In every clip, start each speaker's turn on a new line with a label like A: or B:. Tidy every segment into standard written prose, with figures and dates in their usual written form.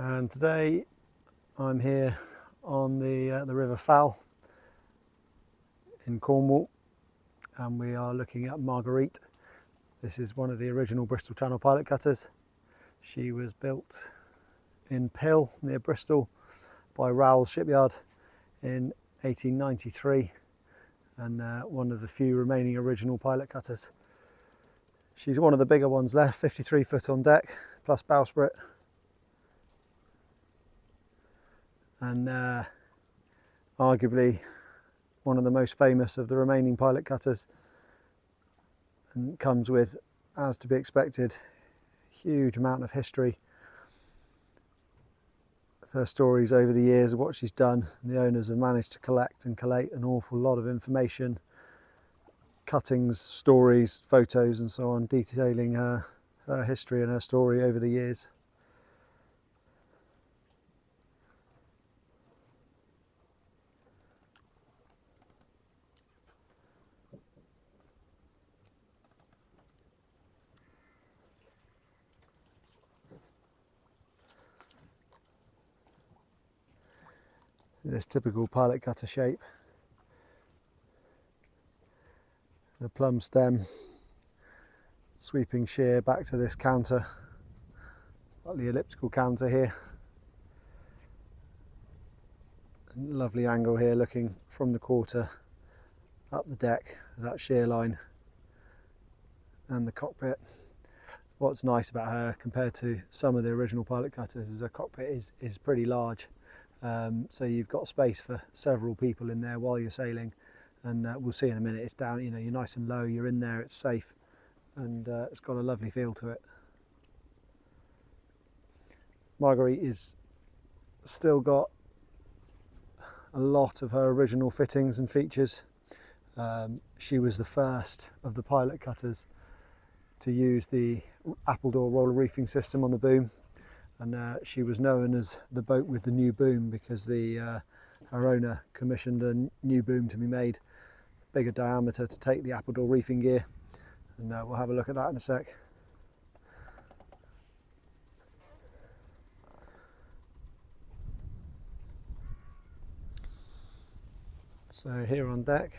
A: And today I'm here on the River Fal in Cornwall, and we are looking at Margeurite. This is one of the original Bristol Channel Pilot Cutters. She was built in Pill near Bristol by Rowles shipyard in 1893, and one of the few remaining original pilot cutters. She's one of the bigger ones left, 53 foot on deck plus bowsprit, and arguably one of the most famous of the remaining pilot cutters, and comes with, as to be expected, huge amount of history. Her stories over the years of what she's done, and the owners have managed to collect and collate an awful lot of information, cuttings, stories, photos and so on, detailing her history and her story over the years. This typical pilot cutter shape. The plumb stem, sweeping sheer back to this counter, slightly elliptical counter here. Lovely angle here looking from the quarter up the deck, that sheer line and the cockpit. What's nice about her compared to some of the original pilot cutters is her cockpit is pretty large. So you've got space for several people in there while you're sailing, and we'll see in a minute, it's down, you're nice and low, you're in there, it's safe, and it's got a lovely feel to it. Margeurite is still got a lot of her original fittings and features. She was the first of the pilot cutters to use the Appledore roller reefing system on the boom, and she was known as the boat with the new boom because her owner commissioned a new boom to be made, bigger diameter, to take the Appledore reefing gear, and we'll have a look at that in a sec. So here on deck,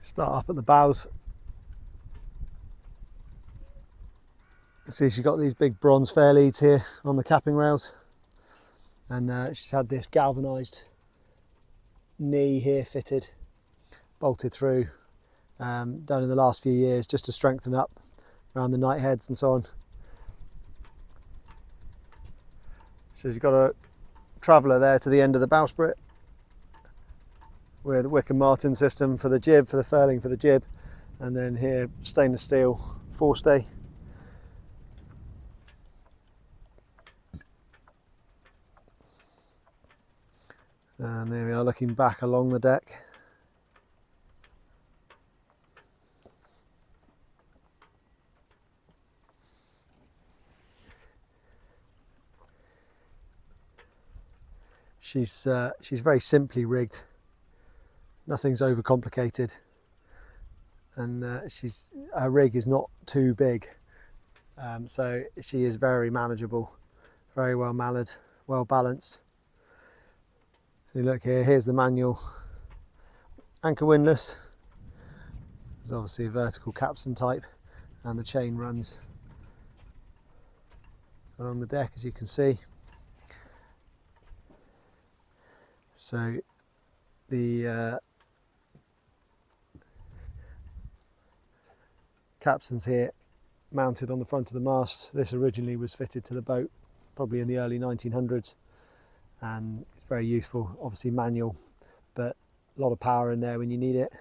A: start up at the bows. See, she's got these big bronze fair leads here on the capping rails, and she's had this galvanised knee here fitted, bolted through, done in the last few years just to strengthen up around the night heads and so on. So she's got a traveller there to the end of the bowsprit with the Wick and Martin system for the jib, for the furling for the jib, and then here stainless steel forestay. And there we are, looking back along the deck. She's very simply rigged. Nothing's overcomplicated, and her rig is not too big, so she is very manageable, very well mannered, well balanced. So you look here, here's the manual anchor windlass. There's obviously a vertical capstan type, and the chain runs along the deck, as you can see. So the capstans here mounted on the front of the mast. This originally was fitted to the boat probably in the early 1900s, and it's very useful, obviously manual, but a lot of power in there when you need it.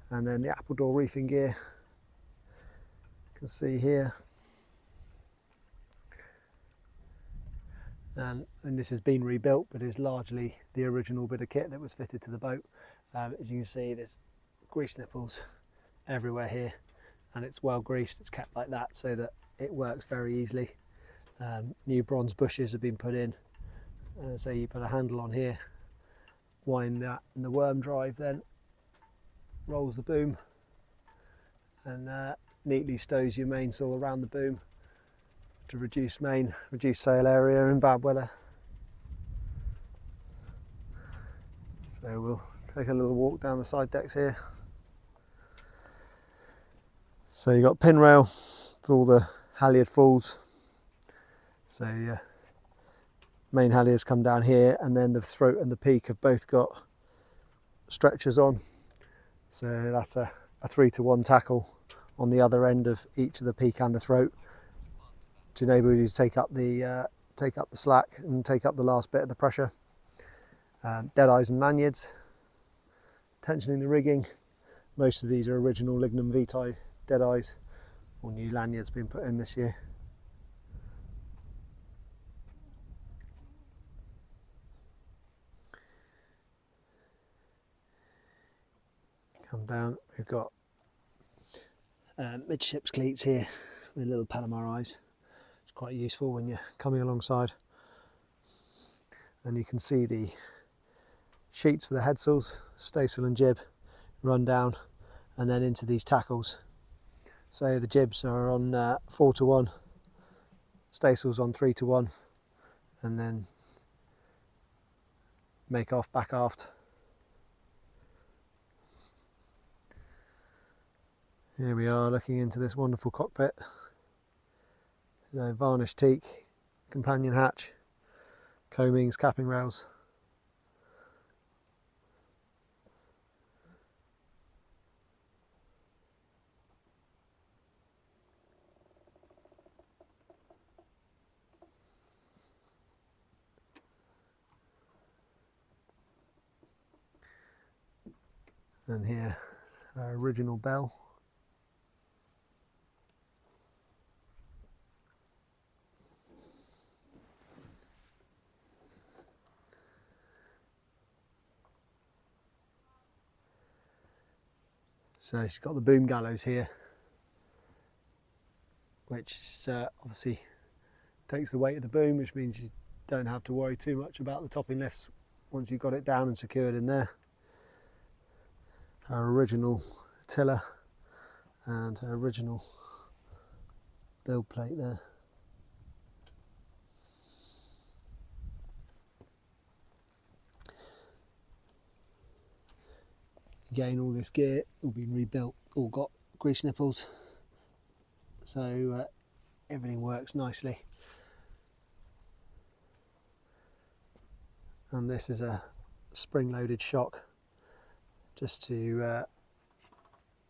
A: And then the Appledore reefing gear, you can see here, and this has been rebuilt, but is largely the original bit of kit that was fitted to the boat. As you can see, there's grease nipples everywhere here, and it's well greased. It's kept like that so that it works very easily. New bronze bushes have been put in. So you put a handle on here, wind that, and the worm drive then rolls the boom and neatly stows your mainsail around the boom to reduce sail area in bad weather. So we'll take a little walk down the side decks here. So you've got pin rail with all the halyard falls. So main halyards come down here, and then the throat and the peak have both got stretchers on. So that's a 3-to-1 tackle on the other end of each of the peak and the throat to enable you to take up the slack and take up the last bit of the pressure. Dead eyes and lanyards, tensioning the rigging. Most of these are original lignum vitae dead eyes, or new lanyards being put in this year. Come down, we've got midships cleats here with little Panama eyes. It's quite useful when you're coming alongside. And you can see the sheets for the headsails, staysail and jib run down and then into these tackles. So the jibs are on 4-to-1, staysails on 3-to-1, and then make off back aft. Here we are looking into this wonderful cockpit. Varnished teak, companion hatch, coamings, capping rails. And here, our original bell. So she's got the boom gallows here, which obviously takes the weight of the boom, which means you don't have to worry too much about the topping lifts once you've got it down and secured in there. Our original tiller and her original build plate there. Again, all this gear all been rebuilt, all got grease nipples, so everything works nicely. And this is a spring-loaded shock, just to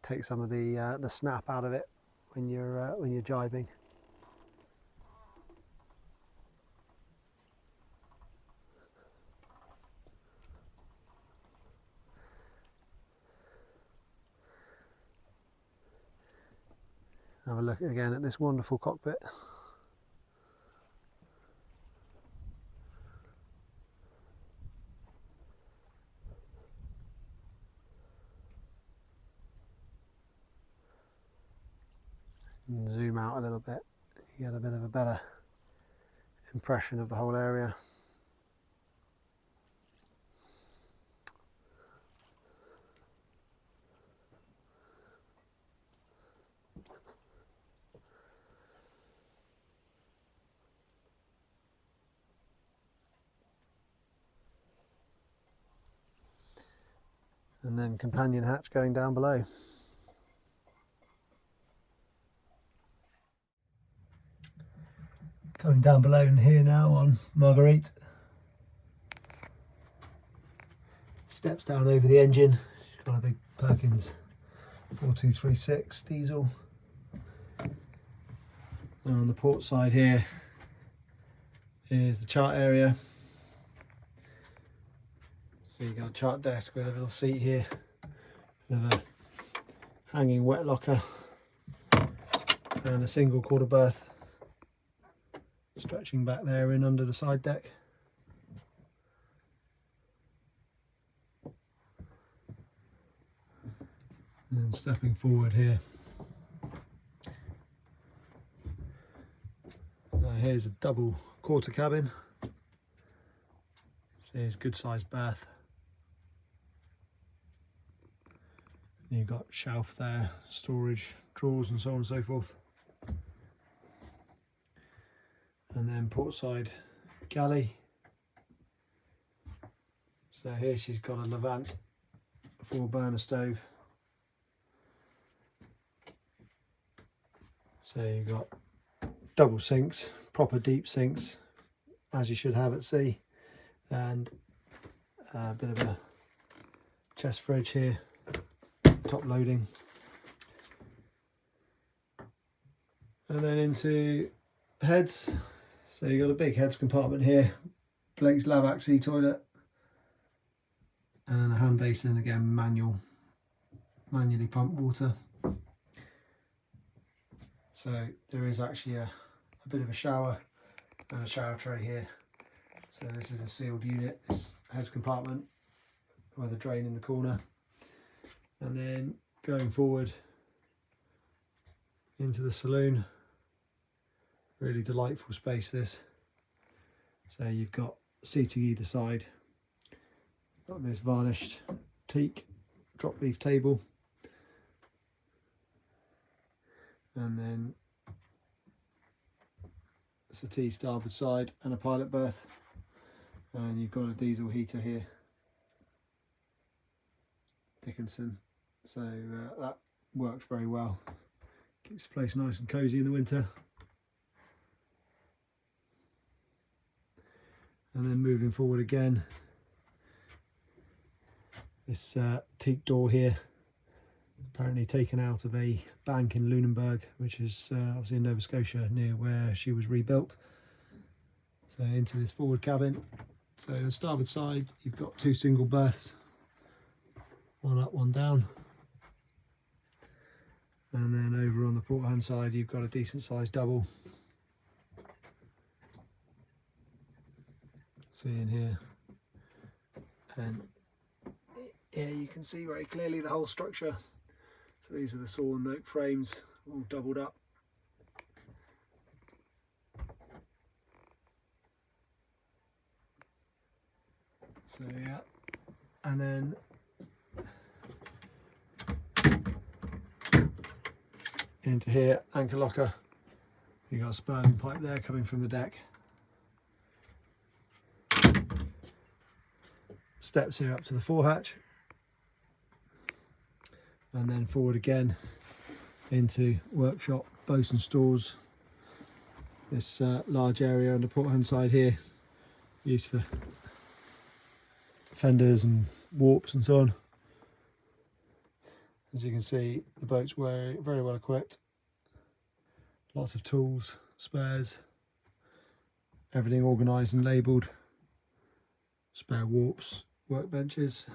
A: take some of the snap out of it when you're jibing. Have a look again at this wonderful cockpit. And zoom out a little bit, you get a bit of a better impression of the whole area. And then companion hatch going down below. Coming down below and here now on Margeurite. Steps down over the engine. She's got a big Perkins 4236 diesel. And on the port side here is the chart area. So you've got a chart desk with a little seat here with a hanging wet locker and a single quarter berth stretching back there in under the side deck. And stepping forward here, here's a double quarter cabin. So here's a good sized berth. And you've got shelf there, storage, drawers and so on and so forth. And then portside galley. So here she's got a Levant 4-burner stove. So you've got double sinks, proper deep sinks, as you should have at sea, and a bit of a chest fridge here, top loading. And then into heads. So you've got a big heads compartment here, Blake's Lavac sea toilet, and a hand basin, again manually pump water. So there is actually a bit of a shower and a shower tray here. So this is a sealed unit, this heads compartment with a drain in the corner. And then going forward into the saloon, really delightful space this. So you've got seating either side, got this varnished teak drop leaf table, and then settee starboard side and a pilot berth, and you've got a diesel heater here, Dickinson. So that works very well, keeps the place nice and cosy in the winter. And then moving forward again, this teak door here, apparently taken out of a bank in Lunenburg, which is obviously in Nova Scotia, near where she was rebuilt. So into this forward cabin. So on the starboard side, you've got 2 single berths, one up, one down. And then over on the port hand side, you've got a decent sized double. See in here, and here you can see very clearly the whole structure. So these are the sawn oak frames, all doubled up. So yeah, and then into here, anchor locker. You've got a spurling pipe there coming from the deck. Steps here up to the forehatch, and then forward again into workshop, bosun stores. This large area on the port hand side here, used for fenders and warps and so on. As you can see, the boat's very well equipped. Lots of tools, spares, everything organised and labelled. Spare warps, workbenches.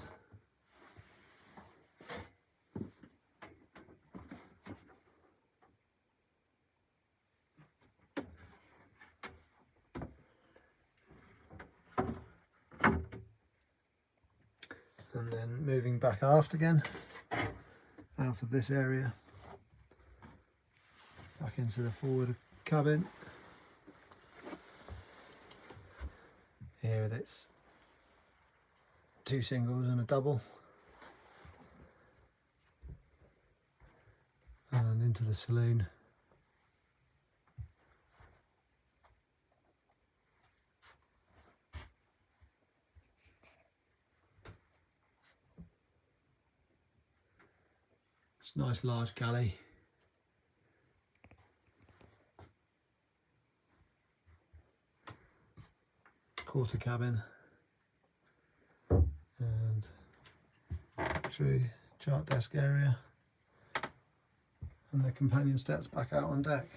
A: And then moving back aft again, out of this area, back into the forward cabin. Here with its 2 singles and a double, and into the saloon. It's a nice large galley. Quarter cabin. And through chart desk area, and the companion steps back out on deck.